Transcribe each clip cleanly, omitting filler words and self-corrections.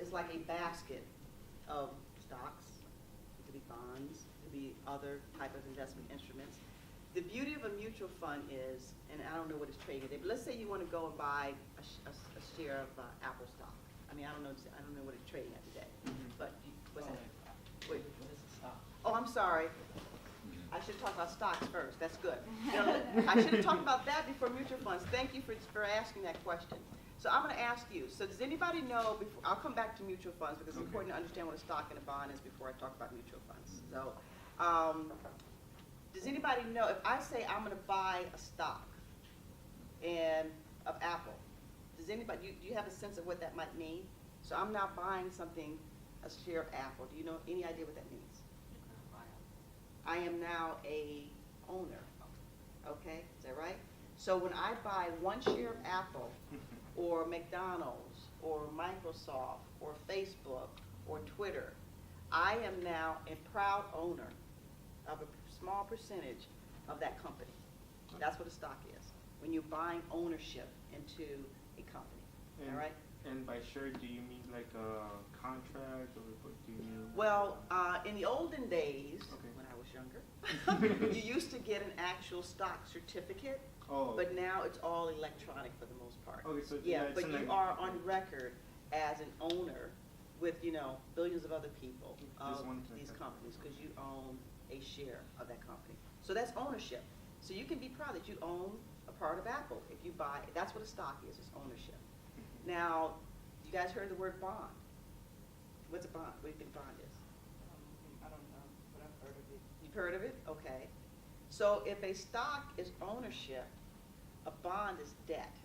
is like a basket of stocks, it could be bonds, it could be other type of investment instruments. The beauty of a mutual fund is, and I don't know what it's trading at, but let's say you want to go and buy a share of Apple stock. I mean, I don't know what it's trading at today, but what's that? Wait. What is the stock? Oh, I'm sorry. I should have talked about stocks first. That's good. I should have talked about that before mutual funds. Thank you for asking that question. So I'm going to ask you, so does anybody know, before, I'll come back to mutual funds because it's important to understand what a stock and a bond is before I talk about mutual funds. So does anybody know, if I say I'm going to buy a stock of Apple, does anybody, do you have a sense of what that might mean? So I'm now buying something, a share of Apple. Do you know any idea what that means? I am now a owner, okay, is that right? So when I buy one share of Apple, or McDonald's, or Microsoft, or Facebook, or Twitter, I am now a proud owner of a small percentage of that company. That's what a stock is, when you're buying ownership into a company, all right? And by share, do you mean like a contract, or what do you mean? Well, in the olden days, Okay. when I was younger, you used to get an actual stock certificate, but now it's all electronic for the most part. Okay, so yeah, but you are on okay. record as an owner with, you know, billions of other people of these companies because you own a share of that company. So that's ownership. So you can be proud that you own a part of Apple if you buy. That's what a stock is. It's ownership. Now, you guys heard the word bond. What's a bond? What do you think bond is? I don't know, but I've heard of it. You've heard of it? Okay. So if a stock is ownership, a bond is debt.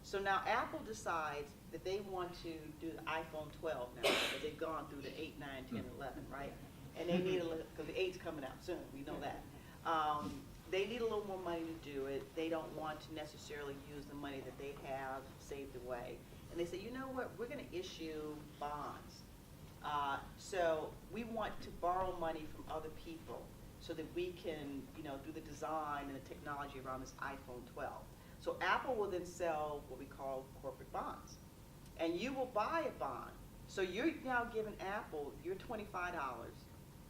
So now Apple decides that they want to do the iPhone 12 now, because they've gone through the 8, 9, 10, 11, right? And they need a little, because the 8's coming out soon, we know that. They need a little more money to do it. They don't want to necessarily use the money that they have saved away. And they say, you know what, we're going to issue bonds. So we want to borrow money from other people so that we can, you know, do the design and the technology around this iPhone 12. So Apple will then sell what we call corporate bonds. And you will buy a bond. So you're now giving Apple your $25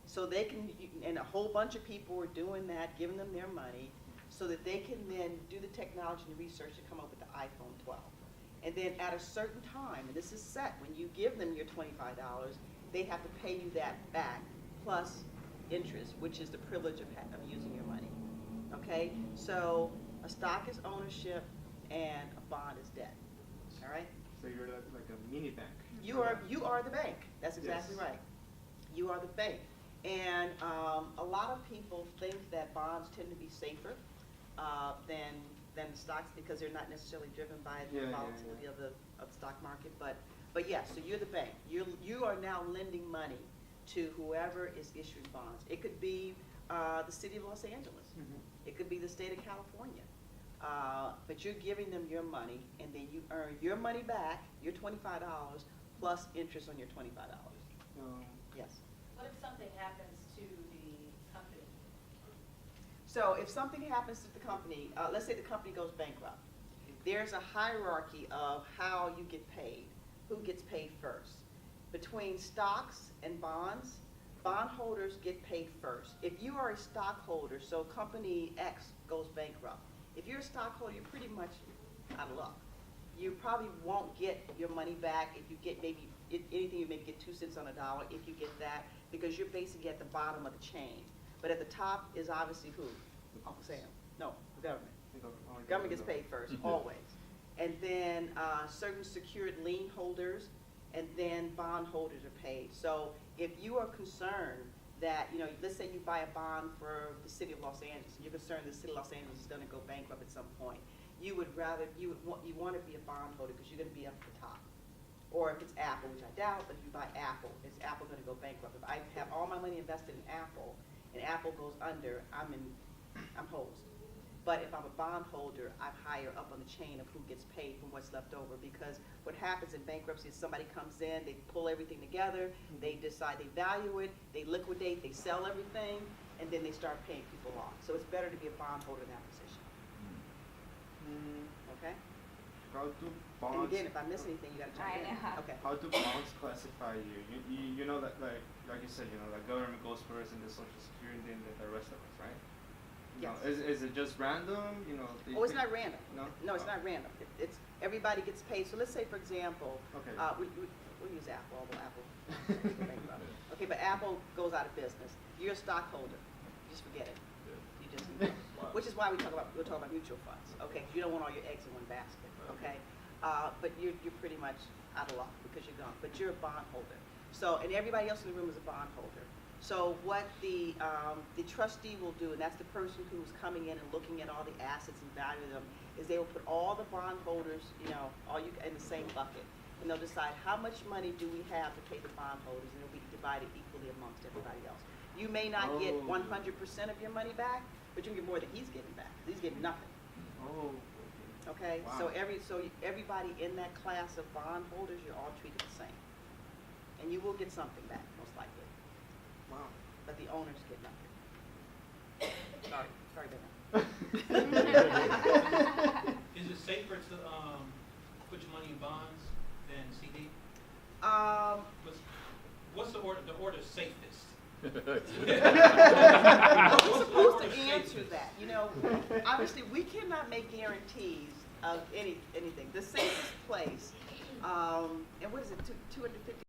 so they can, and a whole bunch of people are doing that, giving them their money so that they can then do the technology and the research to come up with the iPhone 12. And then at a certain time, and this is set, when you give them your $25, they have to pay you that back plus interest, which is the privilege of using your money. Okay? So a stock is ownership and a bond is debt. All right? So you're like a mini bank. You are the bank. That's exactly right. You are the bank. And a lot of people think that bonds tend to be safer than stocks because they're not necessarily driven by the volatility of the stock market. But yes, so you're the bank. You are now lending money to whoever is issuing bonds. It could be the city of Los Angeles. It could be the state of California. But you're giving them your money, and then you earn your money back, your $25, plus interest on your $25. Yes? What if something happens to the company? So if something happens to the company, let's say the company goes bankrupt, there's a hierarchy of how you get paid, who gets paid first. Between stocks and bonds, bondholders get paid first. If you are a stockholder, so company X goes bankrupt, if you're a stockholder, you're pretty much out of luck. You probably won't get your money back if you get maybe anything, you maybe get 2 cents on a dollar if you get that, because you're basically at the bottom of the chain. But at the top is obviously who? Uncle Sam. No, the government. The government gets paid first, always. And then certain secured lien holders, and then bondholders are paid. So if you are concerned that, you know, let's say you buy a bond for the city of Los Angeles, and you're concerned the city of Los Angeles is going to go bankrupt at some point, you want to be a bondholder because you're going to be up at the top. Or if it's Apple, which I doubt, but if you buy Apple, is Apple going to go bankrupt? If I have all my money invested in Apple, and Apple goes under, I'm hosed. But if I'm a bondholder, I'm higher up on the chain of who gets paid from what's left over, because what happens in bankruptcy is somebody comes in, they pull everything together, they decide they value it, they liquidate, they sell everything, and then they start paying people off. So it's better to be a bondholder in that position. Okay? Proud to. And bonds? again, if I miss anything, you gotta jump I in. know. Okay. How do bonds classify you? You know that like you said, you know, like government goes first and the Social Security and then the rest of us, right? You know, Yes. is it just random? You know. Oh, it's not random. No. No, it's not random. It's, everybody gets paid. So let's say, for example, Okay. we use Apple, although Apple. Okay, but Apple goes out of business. You're a stockholder. Just forget it. You just, which is why we'll talk about mutual funds. Okay, 'cause you don't want all your eggs in one basket. Okay, but you're pretty much out of luck because you're gone. But you're a bondholder. So, and everybody else in the room is a bondholder. So what the trustee will do, and that's the person who's coming in and looking at all the assets and valuing them, is they will put all the bondholders, you know, in the same bucket. And they'll decide how much money do we have to pay the bondholders, and it'll be divided equally amongst everybody else. You may not get 100% of your money back, but you can get more than he's getting back. He's getting nothing. Oh. Okay, Wow. so everybody in that class of bondholders, you're all treated the same, and you will get something back most likely, Wow. but the owners get nothing. Sorry, Is it safer to put your money in bonds than CD? What's the order safest? We're supposed to answer that. You know, obviously, we cannot make guarantees of anything. The safest place, and what is it, 250